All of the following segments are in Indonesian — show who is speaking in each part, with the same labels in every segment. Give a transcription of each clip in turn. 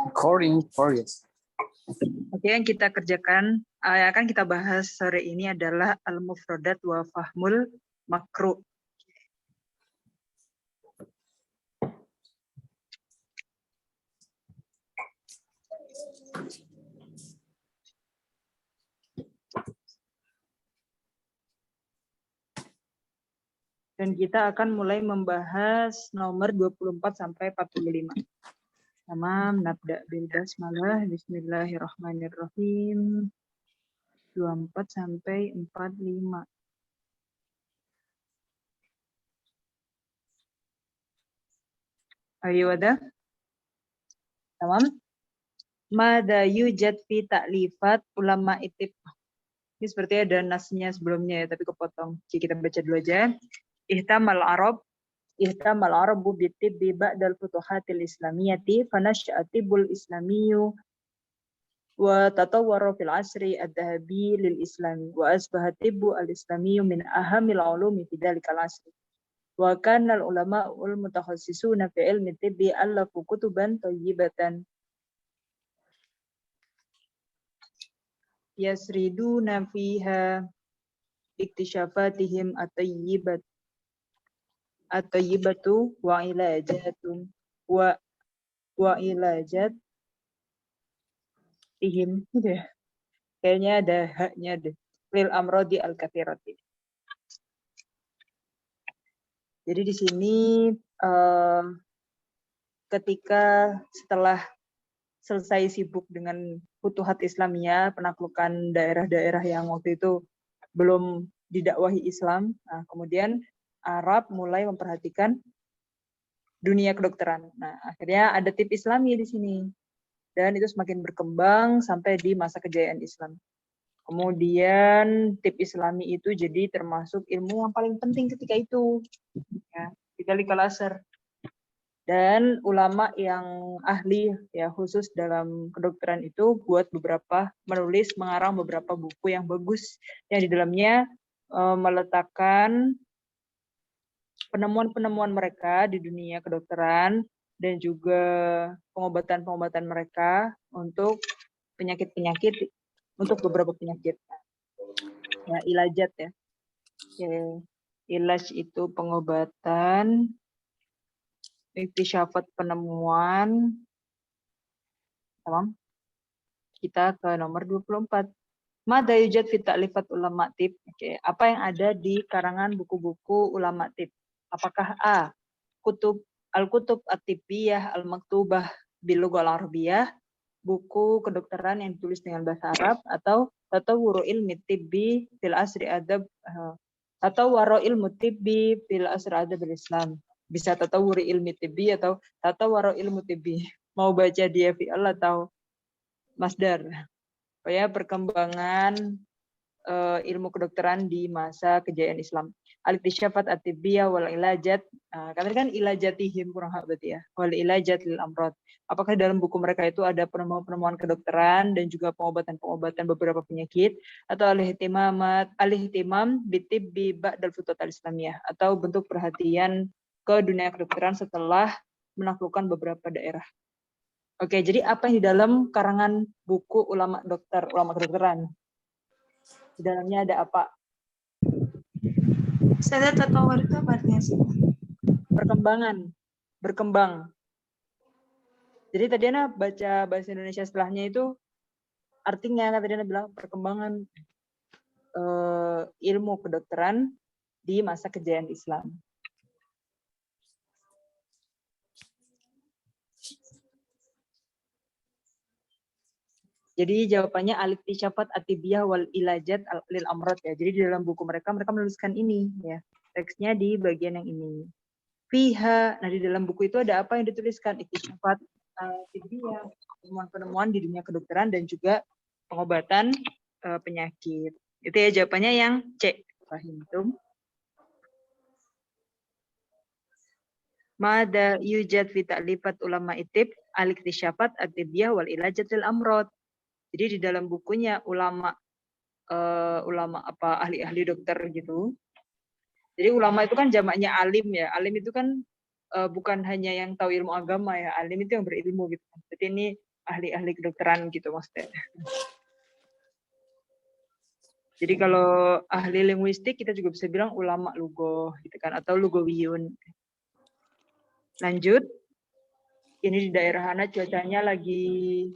Speaker 1: Recording progress.
Speaker 2: Oke, yang kita kerjakan, yang akan kita bahas sore ini adalah al-mufradat wa fahmul makru. Dan kita akan mulai membahas nomor 24 sampai 45. Tamam, nabda bil basmalah, bismillahirrahmanirrahim. 24 sampai 45. Ayo ada? Tamam. Mada yujad fi ta'lifat ulama itib. Ini seperti ada nasnya sebelumnya ya, tapi kepotong. Jadi kita baca dulu aja. Ihtamal Arabu bitibbi ba'dal futuhatil islamiyati fanash'atibul islamiyyu wa tatawwara fil asri ad-dhahabi lil islami wa asbaha tibbu al-islamiyyu min ahamil ulumi fi dhalikal asri wa kana al-ulama ul mutakhassisuna fi ilmi tibbi allafu kutuban thayyibatan yasriduna fiha iktishafatihim at-tayyibatu wa ilajatun wa ilajatihim gitu ya. Kayaknya ada haknya deh. Lil amrodi al-kathirati. Jadi di sini ketika setelah selesai sibuk dengan futuhat Islamiyah, penaklukan daerah-daerah yang waktu itu belum didakwahi Islam, nah, kemudian Arab mulai memperhatikan dunia kedokteran. Nah, akhirnya ada tip Islami di sini. Dan itu semakin berkembang sampai di masa kejayaan Islam. Kemudian tip Islami itu jadi termasuk ilmu yang paling penting ketika itu. Ya, kita likalasar. Dan ulama yang ahli ya khusus dalam kedokteran itu mengarang beberapa buku yang bagus yang di dalamnya meletakkan penemuan-penemuan mereka di dunia kedokteran dan juga pengobatan-pengobatan mereka untuk penyakit-penyakit, untuk beberapa penyakit. Ya, ilajat ya. Ilaj itu pengobatan, iktisyafat penemuan. Tamam. Kita ke nomor 24. Mada yujad fi ta'lifat ulama tib. Oke, apa yang ada di karangan buku-buku ulama tib? Apakah A, al-kutub at-tibbiyah al-maktubah bil lughah al-arabiyyah, buku kedokteran yang ditulis dengan bahasa Arab, atau tatawwuru ilmi tibbi fil asri adab atau waro ilmu tibbi fil asri adab al-Islam. Bisa tatawwuri ilmi tibbi atau tatawwaro ilmu tibbi. Mau baca dia fi'al atau masdar. Ya, perkembangan ilmu kedokteran di masa kejayaan Islam. Al-iktisyafat at-tibbiyah wal ilajat. Katakan ilajatihim kurang hak berarti ya. Wal ilajat lil amrod. Apakah dalam buku mereka itu ada penemuan-penemuan kedokteran dan juga pengobatan-pengobatan beberapa penyakit, atau al-ihtimam bitibbi ba'dal futuhat al-islamiyah, atau bentuk perhatian ke dunia kedokteran setelah menaklukkan beberapa daerah. Oke, jadi apa yang di dalam karangan buku ulama kedokteran? Di dalamnya ada apa?
Speaker 3: Saya tatawur itu apa artinya sih?
Speaker 2: Berkembang. Jadi tadi Ana baca bahasa Indonesia setelahnya itu artinya tadi Ana bilang perkembangan ilmu kedokteran di masa kejayaan Islam. Jadi jawabannya al-iktisyafat at-tibbiyah wal ilajat lil amrod ya. Jadi di dalam buku mereka menuliskan ini ya. Teksnya di bagian yang ini. Fiha, nah di dalam buku itu ada apa yang dituliskan? Iktisyafat at-tibbiyah, penemuan-penemuan di dunia kedokteran dan juga pengobatan penyakit. Itu ya jawabannya yang C. Fahimtum? Mada yujad fi ta'lifat ulama itib al-iktisyafat at-tibbiyah wal ilajat lil amrod. Jadi di dalam bukunya ulama ahli-ahli dokter gitu. Jadi ulama itu kan jamaknya alim ya. Alim itu kan bukan hanya yang tahu ilmu agama ya, alim itu yang berilmu gitu. Jadi ini ahli-ahli kedokteran gitu maksudnya. Jadi kalau ahli linguistik kita juga bisa bilang ulama lugoh gitu kan, atau lugawiyun. Lanjut. Ini di daerah Hana cuacanya lagi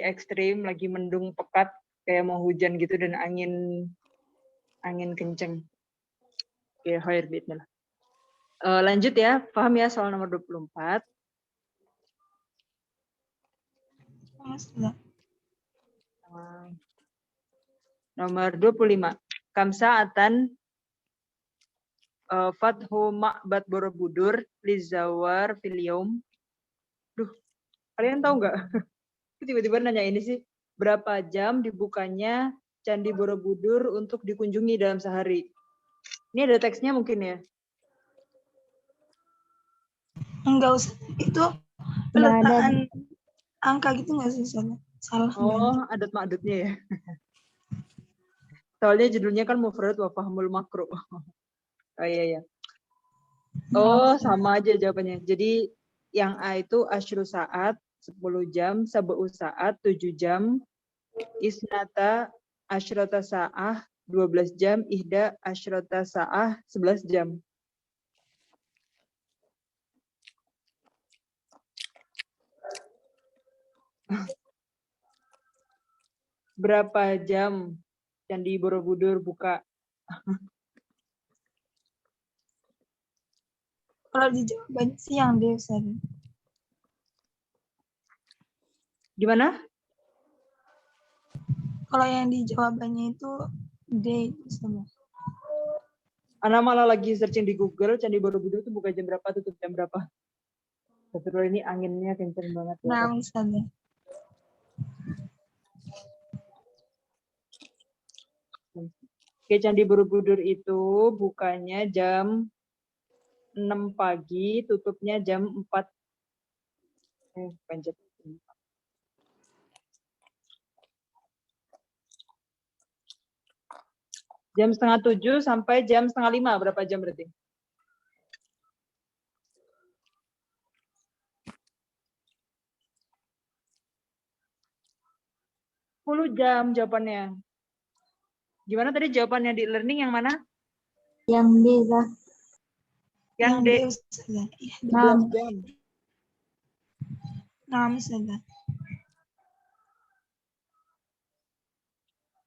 Speaker 2: ekstrim, lagi mendung pekat kayak mau hujan gitu dan angin kenceng. Oke, khair bismillah. Lanjut ya, paham ya soal nomor 24.
Speaker 3: Sudah.
Speaker 2: Nomor 25. Kamsa'atan Fathu Ma'bad Borobudur Lizawar Filium. Duh, kalian tahu nggak? Tiba-tiba nanya ini sih. Berapa jam dibukanya Candi Borobudur untuk dikunjungi dalam sehari? Ini ada teksnya mungkin ya?
Speaker 3: Enggak usah. Itu peletakan angka gitu nggak sih? Salah.
Speaker 2: Oh, adat makdudnya ya. Soalnya judulnya kan Mufrad wa Fahmul Makro. Oh iya ya. Oh, sama aja jawabannya. Jadi yang A itu asyru saat 10 jam, sab'u saat 7 jam, isnata asyrata sa'ah 12 jam, ihda asyrata sa'ah 11 jam. Berapa jam Candi Borobudur buka?
Speaker 3: Kalau di jawaban siang deh Ustaz.
Speaker 2: Gimana?
Speaker 3: Kalau yang di jawabannya itu day Ustaz.
Speaker 2: Ana malah lagi searching di Google, Candi Borobudur itu buka jam berapa, tutup jam berapa. Betul, ini anginnya kenceng banget. Ya.
Speaker 3: Nah, Ustaz.
Speaker 2: Oke, Candi Borobudur itu bukanya jam 6 pagi, tutupnya jam 4. Panjat. Jam 6:30 sampai jam 4:30, berapa jam berarti? 10 jam jawabannya. Gimana tadi jawabannya di learning yang mana?
Speaker 4: Yang D lah.
Speaker 2: Yang D.
Speaker 3: Ustaz.
Speaker 2: 11 jam.
Speaker 3: Nah, Ustaz.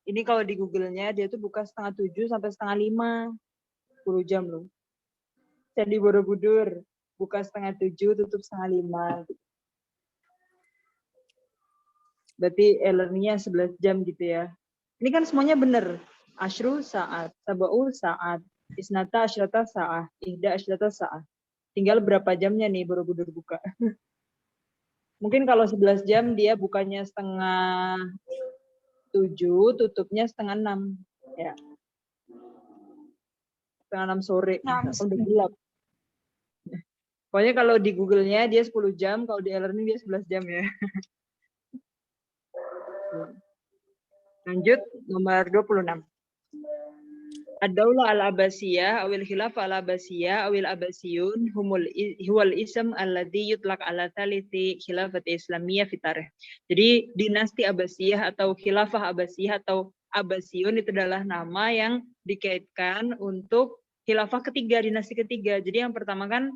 Speaker 2: Ini kalau di Google-nya dia tuh buka 6:30 sampai 5:30. 10 jam loh. Candi Borobudur buka 6:30, tutup 5:30. Berarti e-learning-nya 11 jam gitu ya. Ini kan semuanya benar. Asyru saat, sab'u saat, isnata asyrata sa'ah, ihda asyrata sa'ah. Tinggal berapa jamnya nih Borobudur buka. Mungkin kalau 11 jam dia bukanya 5:30, tutupnya 5:30. Ya. 5:30 sore.
Speaker 3: Nah,
Speaker 2: Udah gelap. Pokoknya kalau di Google-nya dia 10 jam, kalau di e-learning dia 11 jam ya. Lanjut, nomor 26. Ad-daulah al-Abbasiyah awil khilafah al-Abbasiyah awil Abbasiyun huwal ism alladhi yutlaq ala thalithi khilafati Islamiyah fi tarikh. Jadi dinasti Abbasiyah atau khilafah Abbasiyah atau Abbasiyun itu adalah nama yang dikaitkan untuk khilafah ketiga, dinasti ketiga. Jadi yang pertama kan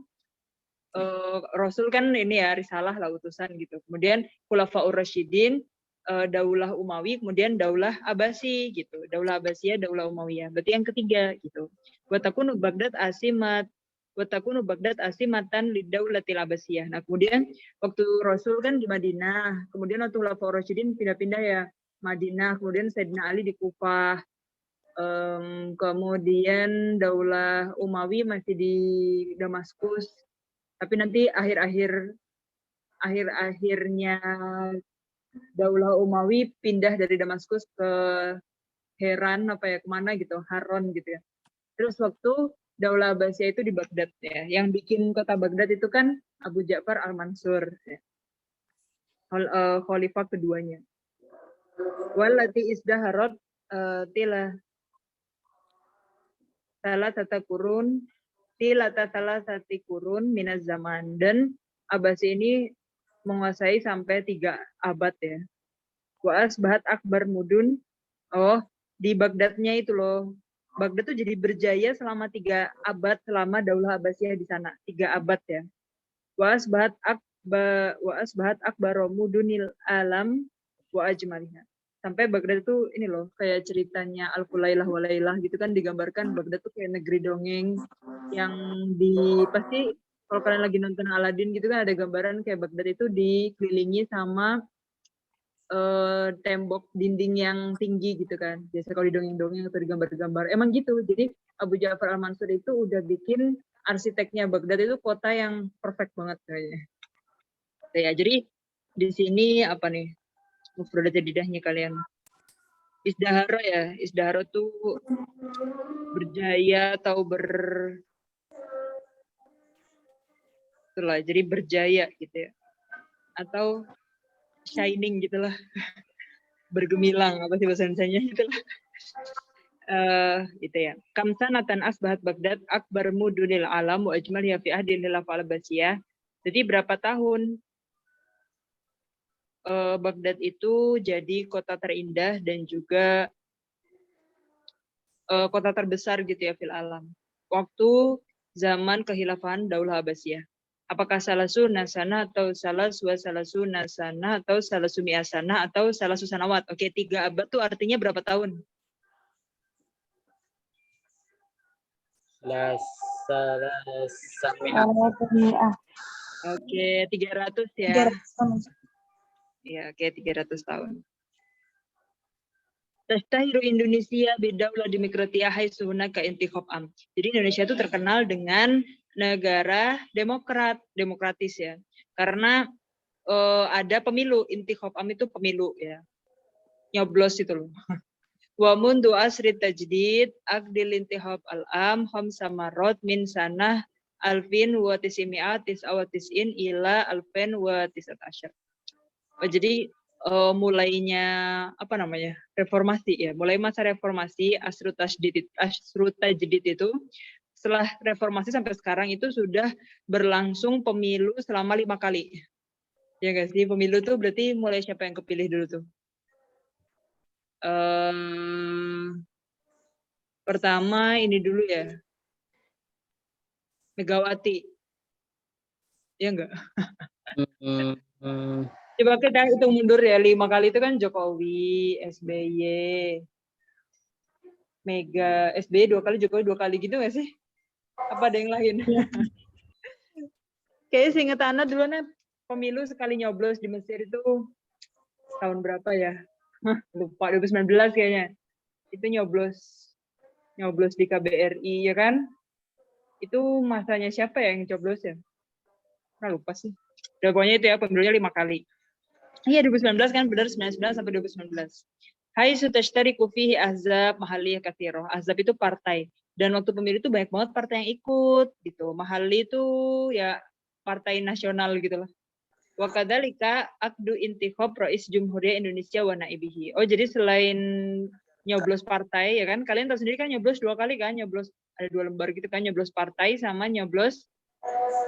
Speaker 2: Rasul kan ini ya risalah lah utusan gitu. Kemudian Khulafaur Rasyidin, Daulah Umawi, kemudian Daulah Abbasi gitu. Daulah Abbasiyah, Daulah Umayyah. Berarti yang ketiga gitu. Wa takunu Baghdad asimatan lidaulatil Abbasiyah. Nah, kemudian waktu Rasul kan di Madinah, kemudian waktu Khulafaur Rasyidin pindah-pindah ya Madinah, kemudian Sayyidina Ali di Kufah. Kemudian Daulah Umawi masih di Damaskus. Tapi nanti akhir-akhirnya Daulah Umawi pindah dari Damaskus ke Heran apa ya kemana gitu, Haron gitu ya. Terus waktu Daulah Abbasiyah itu di Baghdad ya. Yang bikin kota Baghdad itu kan Abu Ja'far Al-Mansur ya. Khalifah keduanya. Wallati izdaharat tila salah tata kurun tilata salah satu kurun minaz zaman, dan Abbasi ini menguasai sampai 3 abad ya. Wa asbahat akbar mudun, di Baghdadnya itu loh. Baghdad tuh jadi berjaya selama 3 abad selama Daulah Abbasiyah di sana, 3 abad ya. Wa asbahat akbar mudunil alam wa ajmaliha. Sampai Baghdad itu ini loh, kayak ceritanya Al-Fulailah Walailah gitu kan, digambarkan Baghdad tuh kayak negeri dongeng yang pasti kalau kalian lagi nonton Aladin gitu kan, ada gambaran kayak Baghdad itu dikelilingi sama tembok dinding yang tinggi gitu kan. Biasa kalau di dongeng-dongeng atau di gambar-gambar emang gitu. Jadi Abu Ja'far Al-Mansur itu udah bikin arsiteknya Baghdad itu kota yang perfect banget kayaknya. Ya, jadi di sini apa nih? Mufradat jadidahnya kalian. Izdaharo ya. Izdaharo tuh berjaya atau itulah, jadi berjaya gitu ya. Atau shining gitulah. Bergemilang apa sih bahasa Indonesianya itulah. Itu ya. Kamsanatan asbahat Baghdad akbar mudunil alam wa ajmaliha fi ahdil khilafah al-Abbasiyah. Jadi berapa tahun Baghdad itu jadi kota terindah dan juga kota terbesar gitu ya fil alam. Waktu zaman kehilafahan Daulah Abbasiyah. Apakah salasu nasana atau salasu nasana atau salasu mi'asana atau salasu sanawat? Oke, 3 abad tuh artinya berapa tahun? Oke, 300 ya.
Speaker 3: 300 tahun.
Speaker 2: Ya, oke, 300 tahun. Tastahiru Indonesia bidaulah demokratia haitsu hunaka intikhab am. Jadi Indonesia itu terkenal dengan negara demokratis ya. Karena ada pemilu, intikhab am itu pemilu ya. Nyoblos itu loh. Wa mundu asri tajdid aqdil intihab al-am khamsa marot min sanah alfin wa tisimi'at tis'awatis'in ila alfin wa tis'at asyar. Jadi mulainya apa namanya reformasi ya, mulai masa reformasi Asrut Tajdid itu, setelah reformasi sampai sekarang itu sudah berlangsung pemilu selama 5 kali ya guys. Di pemilu tuh berarti mulai siapa yang kepilih dulu tuh? Pertama ini dulu ya, Megawati ya enggak? Coba kita hitung mundur ya, 5 kali itu kan Jokowi, SBY, Mega, SBY 2 kali, Jokowi 2 kali gitu nggak sih? Apa ada yang lain?
Speaker 4: Iya.
Speaker 2: Kayaknya seingat Ana duluan pemilu sekali nyoblos di Mesir itu tahun berapa ya? Lupa, 2019 kayaknya. Itu nyoblos di KBRI ya kan? Itu masanya siapa ya yang nyoblos ya? Nah, lupa sih. Udah, pokoknya itu ya, pemilunya 5 kali. Iya 2019 kan, benar 19 sampai 2019. Hai sutashtariku fihi ahzab mahaliyah katsiroh. Ahzab itu partai. Dan waktu pemilu itu banyak banget partai yang ikut gitu. Mahali itu ya partai nasional gitu loh. Wa kadzalika aqdu intikhab rais Jumhuriyah Indonesia wa naibihi. Oh, jadi selain nyoblos partai ya kan, kalian tahu sendiri kan nyoblos 2 kali kan, nyoblos ada 2 lembar gitu kan, nyoblos partai sama nyoblos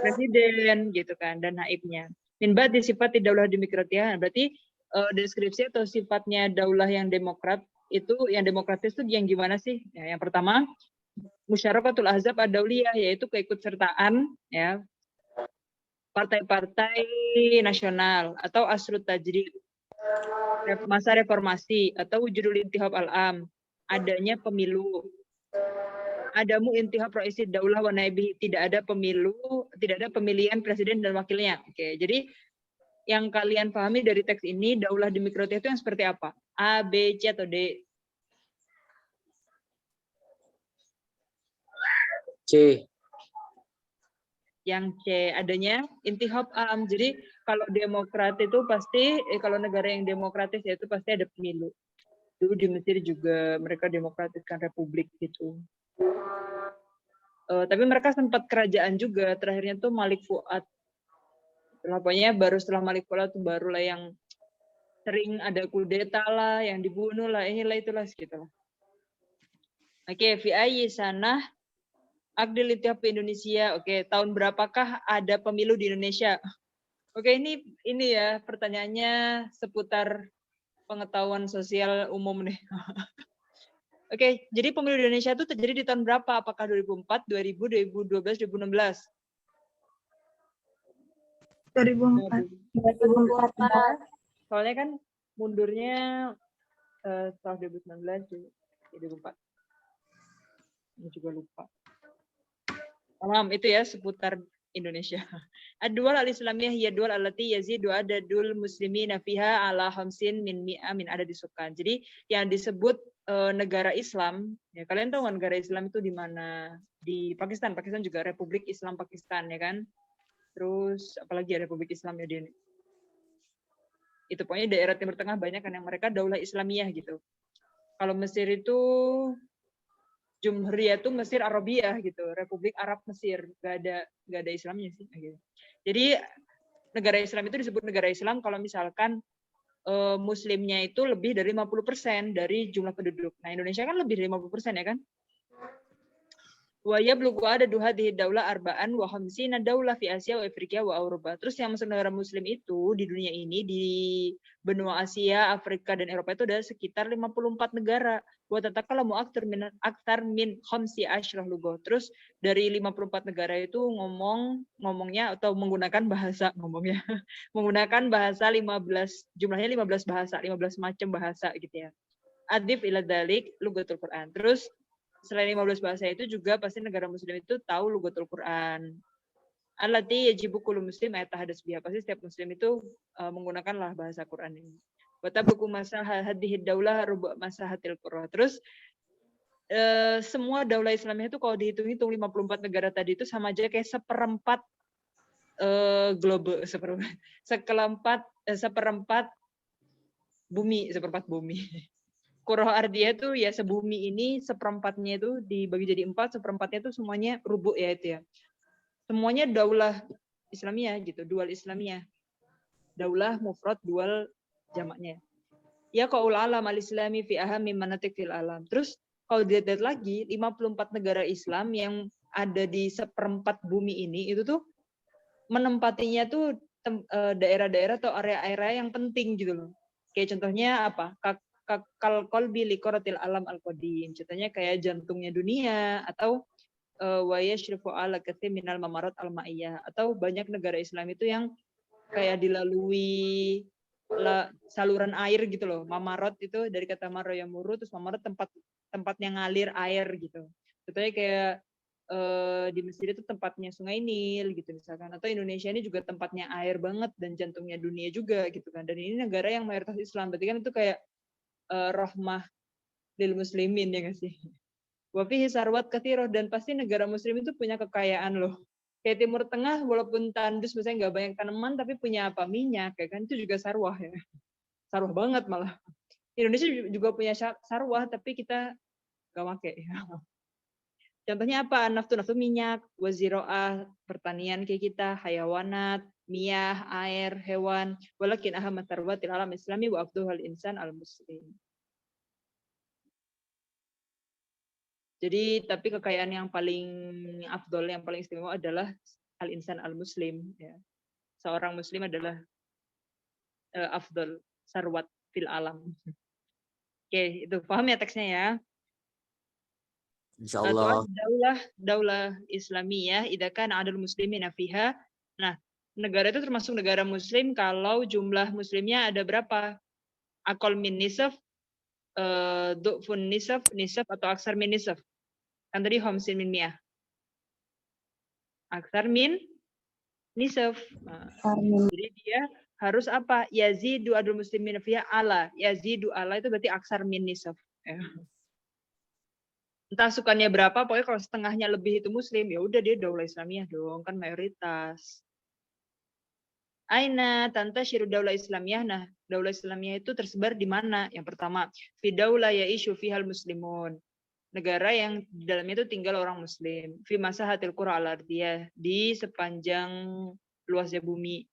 Speaker 2: presiden gitu kan, dan naibnya. Min ba'di sifat daulah demokratiyah, berarti deskripsi atau sifatnya daulah yang demokrat itu, yang demokratis itu yang gimana sih? Ya, yang pertama, musyarakatul ahzab ad-dauliyah, yaitu keikutsertaan ya partai-partai nasional, atau asrut tajdid, masa reformasi, atau wujudul intihab al-am, adanya pemilu. Adamu intihab ra'isid daulah wa naibihi, tidak ada pemilu, tidak ada pemilihan presiden dan wakilnya. Oke, jadi yang kalian pahami dari teks ini, daulah demokratiyah itu yang seperti apa? A, B, C, atau D?
Speaker 1: C.
Speaker 2: Yang C, adanya intihab am. Jadi kalau demokrat itu pasti, kalau negara yang demokratis ya itu pasti ada pemilu. Dulu di Mesir juga mereka demokratiskan republik gitu. Tapi mereka sempat kerajaan juga, terakhirnya tuh Malik Fuad. Pokoknya baru setelah Malik Fuad tuh barulah yang sering ada kudeta lah, yang dibunuh lah, inilah itulah gitu lah. Oke, fi ayyi sanah Akdil Ittihad Indonesia. Oke, tahun berapakah ada pemilu di Indonesia? Oke, ini ya pertanyaannya seputar pengetahuan sosial umum nih. Oke, jadi pemilu di Indonesia itu terjadi di tahun berapa? Apakah 2004, 2000, 2012, 2016?
Speaker 3: 2004.
Speaker 4: 2004.
Speaker 2: Soalnya kan mundurnya setelah 2019 jadi 2004. Ini juga lupa. Paham itu ya seputar Indonesia. Ad-dual al-islamiyah hiya dual allati yazidu adadul muslimina fiha ala khamsin min mi'a min adadi sukan. Jadi yang disebut negara Islam, ya kalian tahu kan negara Islam itu di mana? Di Pakistan. Pakistan juga Republik Islam Pakistan ya kan? Terus apalagi ya Republik Islam ya di itu pokoknya daerah Timur Tengah banyak kan yang mereka daulah Islamiyah gitu. Kalau Mesir itu Jumhuriyah itu Mesir Arabiyah gitu, Republik Arab Mesir, gak ada Islamnya sih. Gitu. Jadi negara Islam itu disebut negara Islam kalau misalkan Muslimnya itu lebih dari 50% dari jumlah penduduk. Nah Indonesia kan lebih dari 50% ya kan? Wa yablughu adadu hadhihi daulah arba'an wa khamsina daulah fi Asia wa Afrika wa Eropa. Terus yang masuk negara muslim itu di dunia ini di benua Asia, Afrika dan Eropa itu ada sekitar 54 negara. Wa tatakallamu aktsar min khamsi asyrah lugha. Terus dari 54 negara itu ngomongnya atau menggunakan bahasa menggunakan bahasa 15 jumlahnya 15 bahasa, 15 macam bahasa gitu ya. Adif ila dzalik lughatul Quran. Terus selain 15 bahasa itu juga pasti negara muslim itu tahu lughatul Quran. Allati yajibu kullu muslim ayatahadas biha. Pasti setiap muslim itu menggunakanlah bahasa Quran ini. Wa tabluqu masalah hadhihi daulah rubu' masahatil qura. Terus semua daulah Islamiyah itu kalau dihitung-hitung 54 negara tadi itu sama aja kayak seperempat globe, seperempat bumi, Qurah Ardiyah itu ya sebumi ini seperempatnya itu dibagi jadi 4, seperempatnya itu semuanya rubuk ya itu ya. Semuanya daulah Islamiyah gitu, dual Islamiyah. Daulah mufrad, dual jamaknya. Ya qaul alam al-islami fi ahammi manatik fil alam. Terus kalau dilihat lagi 54 negara Islam yang ada di seperempat bumi ini itu tuh menempatinya tuh daerah-daerah atau area-area yang penting gitu loh. Kayak contohnya apa? Kal qalbi liqaratil alam al-qadim. Contohnya kayak jantungnya dunia atau wa yashrifu ala katsir minal mamarat al-ma'iyah atau banyak negara Islam itu yang kayak dilalui saluran air gitu loh. Mamarat itu dari kata maro yang muru, terus mamarat tempatnya ngalir air gitu. Contohnya kayak di Mesir itu tempatnya Sungai Nil gitu misalkan, atau Indonesia ini juga tempatnya air banget dan jantungnya dunia juga gitu kan. Dan ini negara yang mayoritas Islam, berarti kan itu kayak rahmah lil muslimin ya nggak sih? Wa fihi sarwat katsiroh, dan pasti negara muslim itu punya kekayaan loh. Kayak Timur Tengah walaupun tandus misalnya nggak banyak tanaman tapi punya apa? Minyak ya kan, itu juga sarwah ya. Sarwah banget malah. Indonesia juga punya sarwah tapi kita nggak pakai. Contohnya apa? Naftu minyak, waziroah, pertanian kayak kita, hayawanat, miyah, air, hewan. Walakin ahammat tarwatil alam islami wa afduhal insan al-muslim. Jadi tapi kekayaan yang paling afdol, yang paling istimewa adalah al-insan al-muslim. Ya. Seorang muslim adalah afdol, sarwat fil alam. Oke, itu paham ya teksnya ya?
Speaker 1: Insyaallah.
Speaker 2: Daulah Islamiyah idakan adul muslimin fiha. Nah, negara itu termasuk negara muslim kalau jumlah muslimnya ada berapa? Aqall min nisaf, du'fun nisaf atau aksar min nisaf. Kan tadi khamsin min mi'ah. Aksar min nisaf. Jadi dia harus apa? Yazidu adul muslimin fiha ala. Yazidu ala itu berarti aksar min nisaf. Ya. Entah sukannya berapa, pokoknya kalau setengahnya lebih itu muslim, ya udah dia daulah Islamiyah dong, kan mayoritas. Aina tanta syiru daulah Islamiyah. Nah, daulah Islamiyah itu tersebar di mana? Yang pertama, fi daulah ya'ishu fihal muslimun. Negara yang di dalamnya itu tinggal orang muslim. Fi masahatil qura al-ardiyah, di sepanjang luasnya bumi.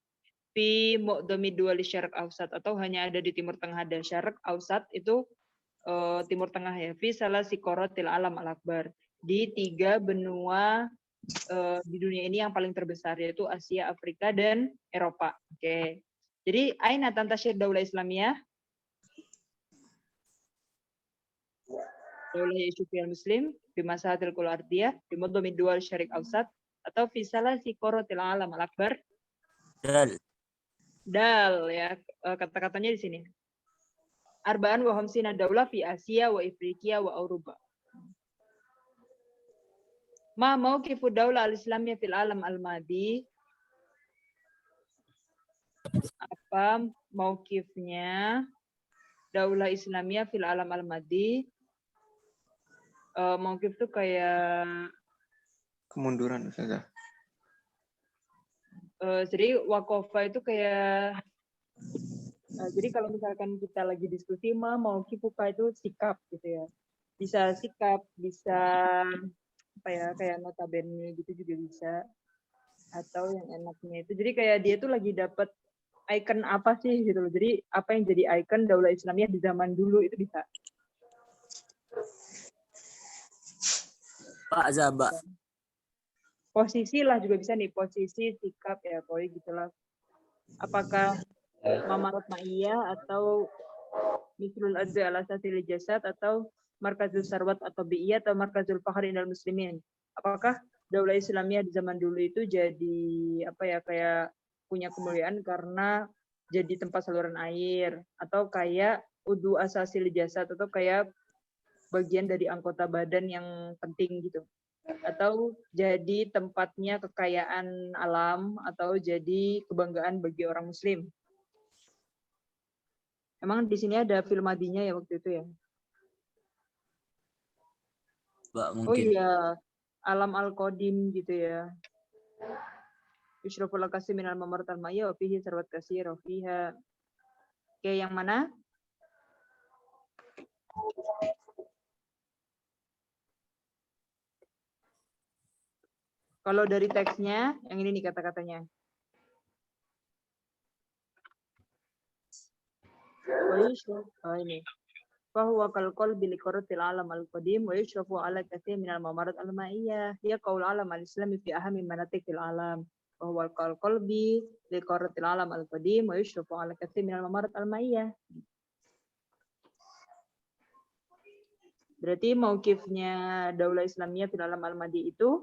Speaker 2: Fi mu'dhami duwali syarq ausat, atau hanya ada di timur tengah. Ada syarq ausat itu Timur Tengah ya, fi salah sikorotil alam al-akbar, di 3 benua di dunia ini yang paling terbesar, yaitu Asia, Afrika, dan Eropa. Oke. Jadi, aina tantashir daulah Islamiyah? Daulah Yusufiyah Muslim, di masahatil kul ardiyah, di mudhami dual syarik awsat, atau fi salasi qaratil alam al-akbar?
Speaker 1: Dal.
Speaker 2: Dal, ya. Kata-katanya di sini. Arba'an wa khamsina daulah fi Asia wa Afrika wa Eropa. Ma mauqifu daulah al-Islamiyah fil alam al-madi? Apa mauqifnya daulah Islamiyah fil alam al-madi? Mauqif itu kayak
Speaker 5: Kemunduran Ustazah.
Speaker 2: jadi wakofa itu kayak jadi kalau misalkan kita lagi diskusi mauqifuka itu sikap gitu ya. Bisa sikap, bisa apa ya, kayak notabene gitu juga bisa. Atau yang enaknya itu jadi kayak dia tuh lagi dapat icon apa sih gitu loh. Jadi apa yang jadi icon daulah Islamiyah di zaman dulu itu bisa.
Speaker 1: Pak Zaba.
Speaker 2: Posisi lah juga bisa nih, posisi, sikap ya, pokoknya gitulah. Apakah Mamarat Ma'iyah atau Misrul Adzi ala Sasil Jasad atau Markazul Sarwat atau Bi'iyah atau Markazul Fakhri Indal Muslimin. Apakah daulah Islamiyah di zaman dulu itu jadi apa ya, kayak punya kemuliaan karena jadi tempat saluran air, atau kayak udu asasil jasad, atau kayak bagian dari anggota badan yang penting gitu, atau jadi tempatnya kekayaan alam, atau jadi kebanggaan bagi orang Muslim. Emang di sini ada film madinya ya waktu itu ya?
Speaker 1: Pak
Speaker 2: Oh
Speaker 1: mungkin.
Speaker 2: iya, alam al-qadim gitu ya. Yushraful akasi minal mamarat al-ma'iyah wa fihi sarwat kasir wa fiha. Oke, yang mana? Kalau dari teksnya, yang ini nih kata-katanya. Oh ini. Fahuwa kalqalbi liqaratil alam al-qadim wa yushrafu ala katsir minal mamarat al-ma'iyah. Hiya qaul alam al-islami fi ahami manatikil alam. Fahuwa kalqalbi liqaratil alam al-qadim wa yushrafu ala katsir minal mamarat al-ma'iyah. Berarti mauqifnya daulah Islamiyah fil alam al-madi itu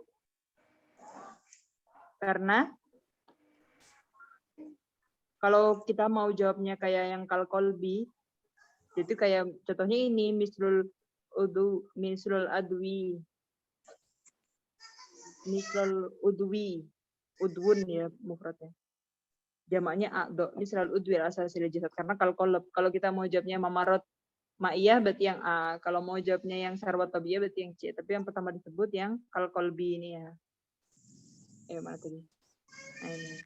Speaker 2: karena kalau kita mau jawabnya kayak yang kalqalbi, itu kayak contohnya ini misrul adwi, misrul udwi, udwun ya mufradnya, jamaknya a'do, misrul udwi al-asasil jasad. Karena kalau kita mau jawabnya mamarot ma'iyah berarti yang A, kalau mau jawabnya yang sarwat tabiyah berarti yang C, tapi yang pertama disebut yang kalqalbi ini ya. Mana tadi? Nah ini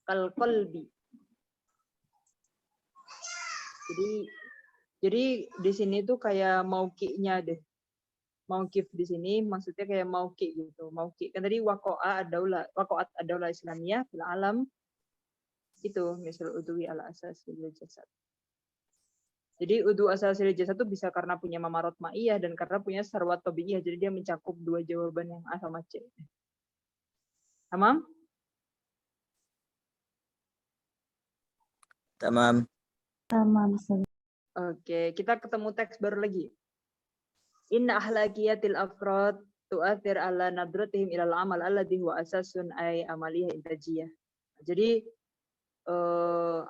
Speaker 2: kalqalbi. Jadi di sini tuh kayak mauqi'nya deh. Mauqif di sini maksudnya kayak mauqi gitu. Mauqi kan tadi waqaat ad-daulah Islamiyah fil alam itu misal udwi ala asasil jasad. Jadi udu asasil jasad itu bisa karena punya mamarot ma'iyah dan karena punya sarwat tabi'iyah. Jadi dia mencakup dua jawaban yang A sama C. Tamam?
Speaker 1: Tamam.
Speaker 4: Tamam.
Speaker 2: Oke, kita ketemu teks baru lagi. Inna ahlakiyatil afrod tu'athir ala nadratihim ilal amal alladhi huwa asasun ay amaliyah intajiyah. Jadi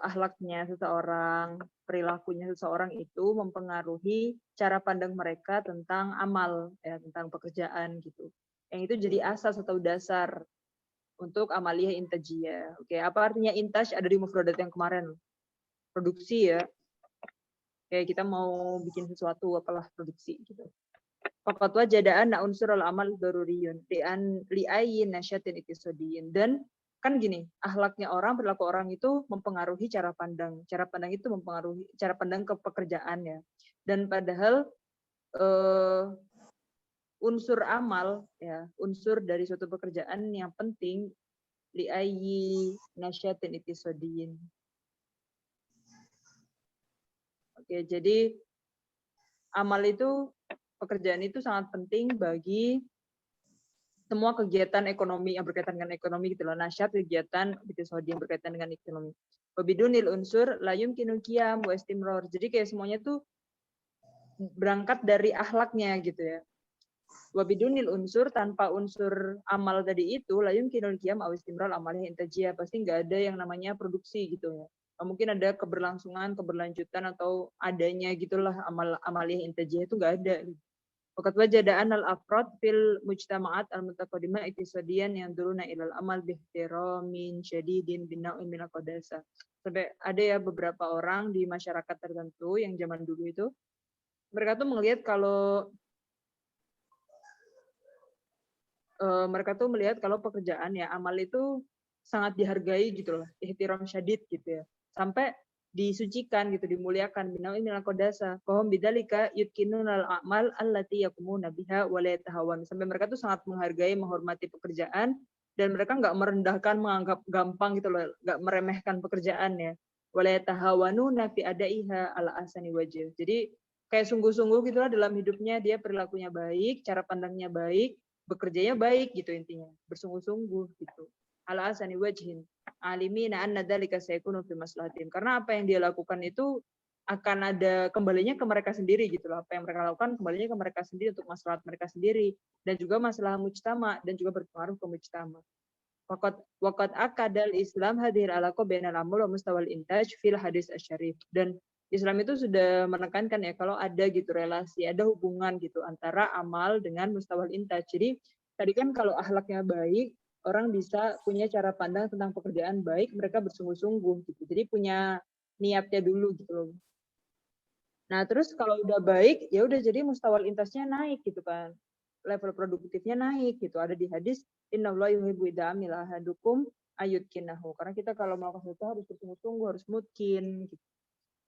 Speaker 2: akhlaknya seseorang, perilakunya seseorang itu mempengaruhi cara pandang mereka tentang amal, ya, tentang pekerjaan gitu. Yang itu jadi asas atau dasar untuk amaliyah intajiyah. Oke, apa artinya intaj? Ada di mufradat yang kemarin. Produksi ya. Kayak kita mau bikin sesuatu, apalah produksi gitu. Faqat wajada'an unsur al-amal daruriyun li'ayyin nasyatin iktisadiyin. Dan kan gini, akhlaknya orang, perilaku orang itu mempengaruhi cara pandang. Cara pandang itu mempengaruhi cara pandang ke pekerjaan ya. Dan padahal unsur amal ya, unsur dari suatu pekerjaan yang penting li'ayyi nasyatin iktisadiyin. Oke, jadi amal itu pekerjaan itu sangat penting bagi semua kegiatan ekonomi yang berkaitan dengan ekonomi gitu loh. Nasyat kegiatan iktisadi yang berkaitan dengan ekonomi. Wabidunil unsur la yumkinu qiyam wa istimrar. Jadi kayak semuanya tuh berangkat dari akhlaknya gitu ya. Wabidunil unsur, tanpa unsur amal tadi itu la yumkinul qiyam aw istimrar amalnya intajiyah. Pasti nggak ada yang namanya produksi gitu ya. Mungkin ada keberlangsungan, keberlanjutan atau adanya gitulah amaliyah intajiyah itu nggak ada. Waqad wajada anal afrad fil mujtama'at al-mutaqaddimah iktisadiyan yang duruna ilal amal bihtiramin syadidin bin nau'in min al-qadasa. Sampai ada ya beberapa orang di masyarakat tertentu yang zaman dulu itu mereka tuh melihat kalau pekerjaan ya amal itu sangat dihargai gitu loh, ihtiram syadid gitu ya. Sampai disucikan gitu, dimuliakan binau'in minal qadasa. Fahum bidzalika yutkinunal a'mal allati yakumuna biha wa la yatahawan. Sampai mereka tuh sangat menghargai, menghormati pekerjaan dan mereka nggak merendahkan, menganggap gampang gitu loh, nggak meremehkan pekerjaan ya. Wa la yatahawanuna fi adaiha ala ahsani wajh. Jadi kayak sungguh-sungguh gitu lah dalam hidupnya, dia perilakunya baik, cara pandangnya baik, bekerjanya baik gitu intinya, bersungguh-sungguh gitu. Ala asani wajhin alimina anna dzalika sayakunu fi maslahatin. Karena apa yang dia lakukan itu akan ada kembalinya ke mereka sendiri gitu loh. Apa yang mereka lakukan kembalinya ke mereka sendiri untuk maslahat mereka sendiri dan juga masalah mujtama dan juga berpengaruh ke mujtama. Waqad akadal Islam hadir alaqa bainal amal wa mustawal intaj fil hadis asy-syarif. Dan Islam itu sudah menekankan ya kalau ada gitu relasi, ada hubungan gitu antara amal dengan mustawal intaj. Jadi tadi kan kalau akhlaknya baik, orang bisa punya cara pandang tentang pekerjaan baik, mereka bersungguh-sungguh gitu. Jadi punya niatnya dulu gitu loh. Nah, terus kalau udah baik, ya udah jadi mustawal intasnya naik gitu kan. Level produktifnya naik gitu. Ada di hadis innallaha yuhibbu idza amila ahadukum ayyutkinahu. Karena kita kalau melakukan sesuatu harus bersungguh-sungguh, harus mutkin gitu.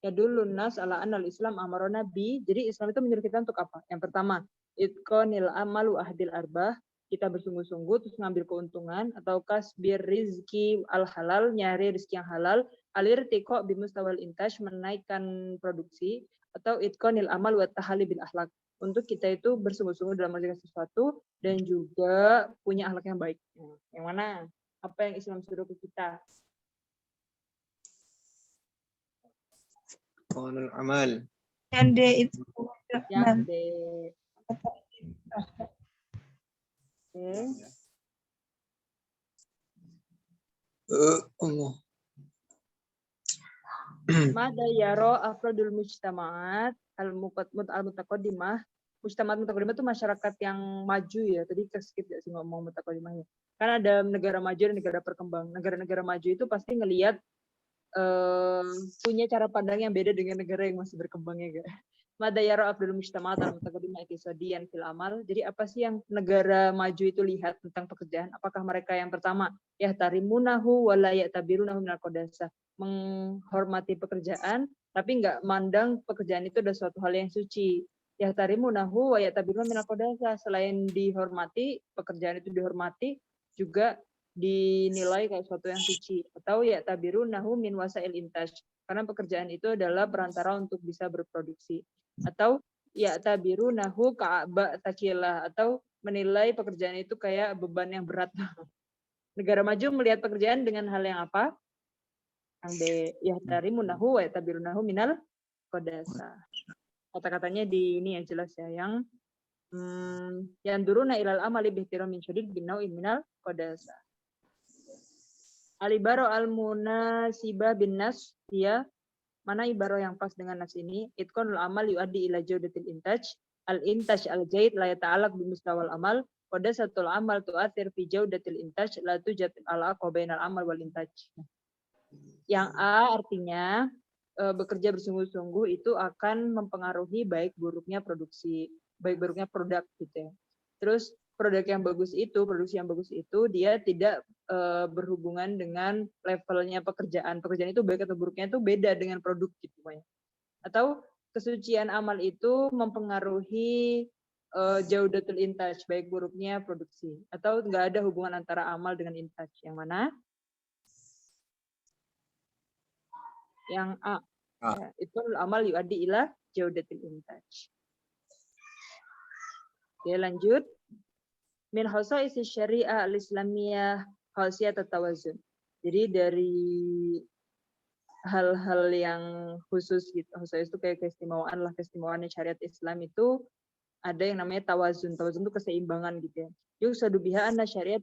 Speaker 2: Ya dulu nas ala anal Islam amarona bi. Jadi Islam itu menyuruh kita untuk apa? Yang pertama, itqanil amalu ahdil arbah. Kita bersungguh-sungguh terus ngambil keuntungan atau kasbir rizki al halal, nyari rezeki yang halal, alirtiqa bimustawal intaj, menaikkan produksi, atau itqanil amal wa tahali bil akhlak. Untuk kita itu bersungguh-sungguh dalam mengerjakan sesuatu dan juga punya akhlak yang baik. Yang mana? Apa yang Islam suruh ke kita?
Speaker 5: Qanul amal.
Speaker 3: Yang D itu.
Speaker 2: Yang D.
Speaker 5: Allah.
Speaker 2: Mada yaro afrodul mujtama'at al-mutaqaddimah. Mujtama'at mutaqaddimah itu masyarakat yang maju ya. Tadi skip ya sih ngomong mutaqaddimahnya. Karena ada negara maju dan negara berkembang. Negara-negara maju itu pasti ngelihat punya cara pandang yang beda dengan negara yang masih berkembang ya, guys. Mada yaro afrodul mujtama'at al-mutaqaddimah iktisadiyan fil amal. Jadi apa sih yang negara maju itu lihat tentang pekerjaan? Apakah mereka yang pertama ya tarimunahu wala ya'tabirunahu minal qadasah, menghormati pekerjaan tapi nggak mandang pekerjaan itu adalah suatu hal yang suci. Ya tarimunahu wa ya'tabirunahu minal qadasah, selain dihormati, pekerjaan itu dihormati juga dinilai kayak suatu yang suci. Atau ya tabirunahu min wasail intaj, karena pekerjaan itu adalah perantara untuk bisa berproduksi. Atau ya tabirunahu ka'aba takilah, atau menilai pekerjaan itu kayak beban yang berat. Negara maju melihat pekerjaan dengan hal yang apa? Yang B, ya tarimunahu wa tabirunahu minal qadasa. Kata-katanya di ini yang jelas ya, yang duruna ilal amali bihtiramin syadid bin nau'in minal qadasa. Al-ibaro al-munasibah bin nas, ya, mana ibaroh yang pas dengan nas ini? Itqanul amal yuaddi ila jaudatil intaj. Al-intaj al-jaid la yata'alaq bimustawal amal. Qadasatul amal tu'athir fi jaudatil intaj la tujad al-aqwa bainal amal wal intaj. Yang A artinya bekerja bersungguh-sungguh itu akan mempengaruhi baik buruknya produksi, baik buruknya produk gitu ya. Terus produksi yang bagus itu dia tidak berhubungan dengan levelnya pekerjaan. Pekerjaan itu baik atau buruknya itu beda dengan produk gitu. Atau kesucian amal itu mempengaruhi jaudatul intaj, baik buruknya produksi. Atau nggak ada hubungan antara amal dengan intaj. Yang mana? Yang A. Ya, itu amal yuaddi ila jaudatul intaj. Oke, lanjut. Min khasa'is syariah al-islamiyah khasiyat at-tawazun. Jadi dari hal-hal yang khusus gitu, khusus itu kayak keistimewaan syariat Islam itu ada yang namanya tawazun. Tawazun itu keseimbangan gitu ya. Yuksadu biha anna syariat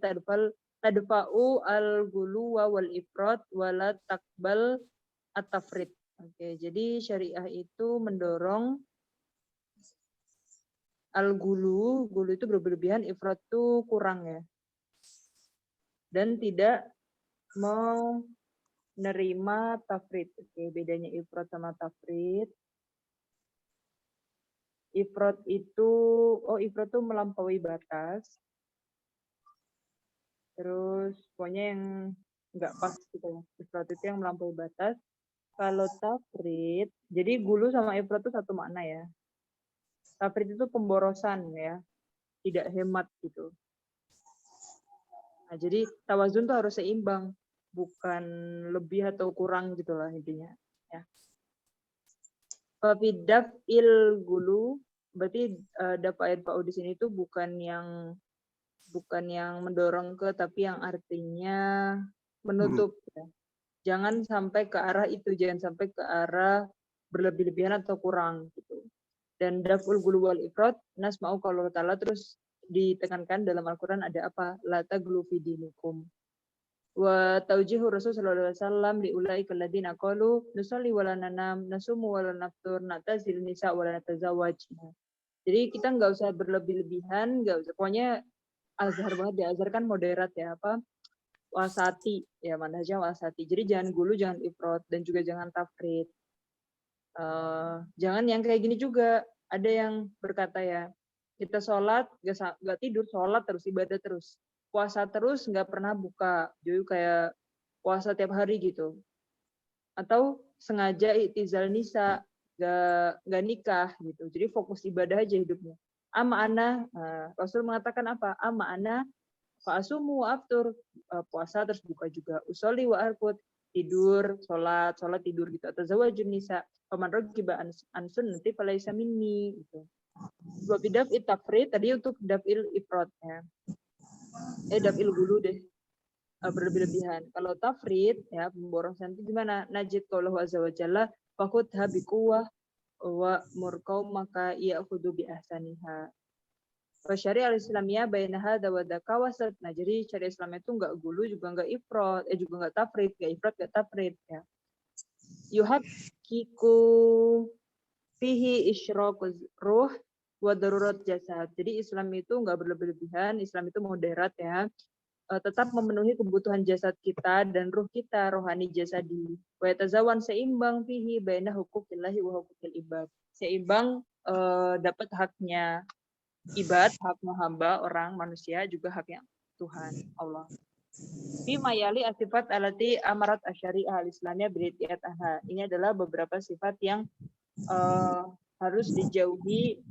Speaker 2: tadfa'u al-ghulu wal ifrat wala takbal at-tafrid. Oke, jadi syariah itu mendorong al-ghulu itu berlebihan, ifrat itu kurang ya. Dan tidak mau nerima tafrid. Oke, bedanya ifrat sama tafrid. Ifrat itu melampaui batas. Terus pokoknya yang nggak pas gitu ya. Ifrat itu yang melampaui batas. Kalau tafrid, jadi gulu sama ifrat itu satu makna ya. Tafrid itu pemborosan ya, tidak hemat gitu. Nah, jadi tawazun tuh harus seimbang, bukan lebih atau kurang gitulah intinya. Ya. Fabidaf il gulu, berarti dapat PAU di sini tuh bukan yang mendorong ke, tapi yang artinya menutup. Ya. Jangan sampai ke arah itu, jangan sampai ke arah berlebih-lebihan atau kurang gitu. Dan daf'ul gulu wal ifrat nasma'u qaulullah ta'ala, terus ditekankan dalam Al-Qur'an ada apa? La taghlu fi dinikum. Wa taujihu Rasul sallallahu alaihi wasallam li ulaika alladziina qalu nusalli wa la nanam nasumu wa la naftur natazil nisa wa la natazawwaj. Jadi kita nggak usah berlebih-lebihan, nggak usah, pokoknya azhar banget ya, azhar kan moderat ya, apa? Wasati ya, mana aja wasati. Jadi jangan gulu, jangan ifrat, dan juga jangan tafrid. Jangan yang kayak gini juga. Ada yang berkata ya, kita sholat nggak tidur, sholat terus, ibadah terus, puasa terus, nggak pernah buka, jadi kayak puasa tiap hari gitu. Atau sengaja i'tizal nisa, nggak nikah gitu, jadi fokus ibadah aja hidupnya. Ama ana, Rasul mengatakan apa? Ama ana fa'asumu wa aftur, puasa terus buka juga. Usolli wa arqud, tidur, sholat tidur gitu. Atau zawajun nisa, paman rogiba an sunnati falaisa minni gitu. Wa bidaf itafrid, tadi untuk daf'il ifrat ya. Daf'il gulu deh, berlebih-lebihan. Kalau tafrid ya, pemborosan itu gimana? Najid qaulahu azza wa jalla faqudha biquwwah wa murqau maka ya'khudhu bi ahsaniha. Syariah al-Islamiyah baina hadza wa dzaka wasat. Nah, jadi syariah Islam itu enggak gulu juga enggak ifrat, juga enggak tafrid, enggak ifrat, enggak tafrid ya. Yuhaqqiqu fihi isyraquz ruh wa darurat jasad. Jadi Islam itu enggak berlebih-lebihan, Islam itu moderat ya. Tetap memenuhi kebutuhan jasad kita dan ruh kita, rohani jasadi. Wa yatazawan seimbang fihi baina huquqillahi wa huquqil ibad. Seimbang dapat haknya ibad, haknya hamba, orang, manusia, juga haknya Tuhan, Allah. Fi mayali asifat alati amarat asyariah al-islamiyah beritiat anha. Ini adalah beberapa sifat yang harus dijauhi,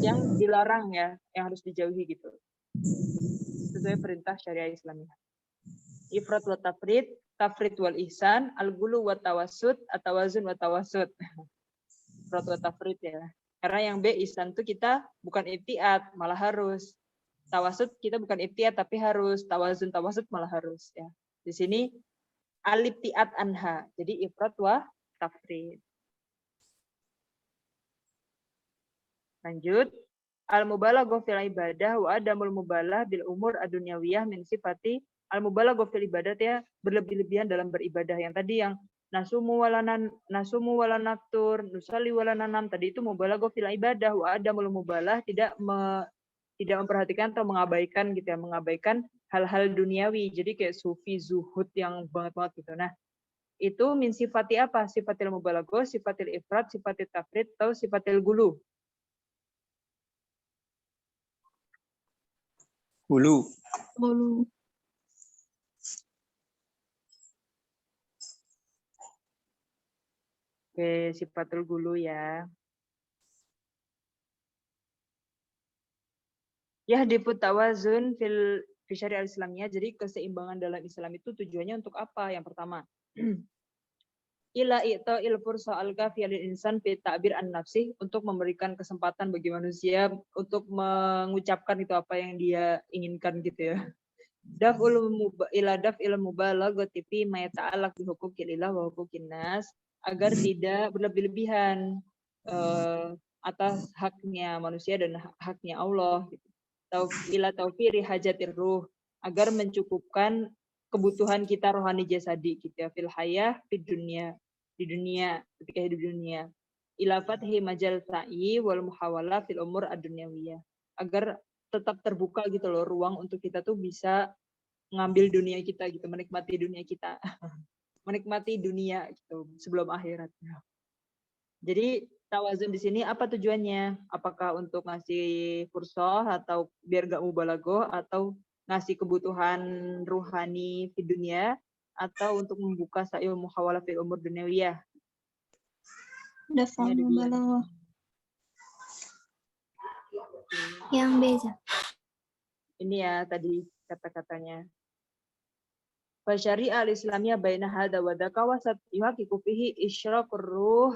Speaker 2: yang dilarang ya, yang harus dijauhi gitu. Sesuai perintah syariah Islamiyah. Ifrat wa tafrid, tafrid wal ihsan, al-gulu wa tawassut, at-tawazun wa tawassut. Ifrat wa tafrid ya. Karena yang B ihsan itu kita bukan ibtiat, malah harus. Tawasud kita bukan ibtiat tapi harus. Tawazun tawasud malah harus ya. Di sini al-ibtiat anha. Jadi ifrat wa tafrid. Lanjut. Al-mubalaghah fil ibadah wa adamul mubalah bil umur ad-dunyawiyah min sifati al-mubalaghah fil ibadah ya, berlebih-lebihan dalam beribadah. Yang tadi yang nasumu wala naftur, nusalli wala nanam, tadi itu mubalaghah fil ibadah, wa adamul mubalah, tidak memperhatikan atau mengabaikan gitu ya, mengabaikan hal-hal duniawi. Jadi kayak sufi zuhud yang banget gitu. Nah, itu min sifati apa? Sifatil mubalaghah, sifatil ifrat, sifatil tafrid, atau sifatil gulu.
Speaker 5: Gulu.
Speaker 2: Oke, sifatul gulu ya. Yahdifut tawazun fil syariah Islamiyah. Jadi keseimbangan dalam Islam itu tujuannya untuk apa? Yang pertama, ila i'ta'il fursa al-kafiyah lil insan fi ta'bir an nafsih, untuk memberikan kesempatan bagi manusia untuk mengucapkan itu apa yang dia inginkan gitu ya. Ila daf'il mubalaghati fi ma yata'allaq bi huquqillah wa huquqin nas, agar tidak berlebih-lebihan atas haknya manusia dan haknya Allah gitu. Ila taufiri hajatir ruh, agar mencukupkan kebutuhan kita rohani jasadi gitu ya, fil hayah di dunia ketika hidup dunia. Ila fathi majal sa'i wal muhawala fil umur ad-dunyawiyah, agar tetap terbuka gitu loh ruang untuk kita tuh bisa ngambil dunia kita gitu, menikmati dunia kita. Menikmati dunia gitu sebelum akhirat. Jadi tawazun di sini apa tujuannya? Apakah untuk ngasih fursoh atau biar gak mubalaghah, atau ngasih kebutuhan ruhani di dunia, atau untuk membuka sa'il muhawalah fil umur dunyawiyah?
Speaker 3: Dafa
Speaker 2: Ini ada dua.
Speaker 3: mubalaghah.
Speaker 4: Yang beza.
Speaker 2: Ini ya tadi kata-katanya. Fasyari'ah al-islamiyah baina hada wa dhaka wa yuhaqiqu fihi isyraqur ruh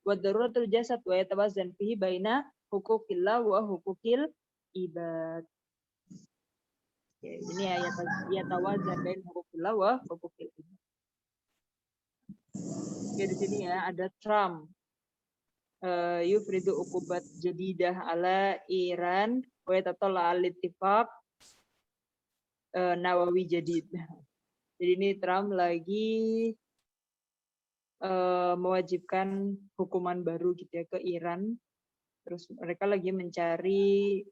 Speaker 2: wa daruratul jasad wa yatawazzan fihi baina huquqillah wa huquqil ibad. Ya, ini ya yatawazzan baina huquqillah wa huquqil ibad. Oke, di sini ya ada Trump. Yufridu uqubat jadidah ala Iran wa yatatalla al-ittifaq Nawawi jadid. Jadi ini Trump lagi mewajibkan hukuman baru gitu ya ke Iran. Terus mereka lagi mencari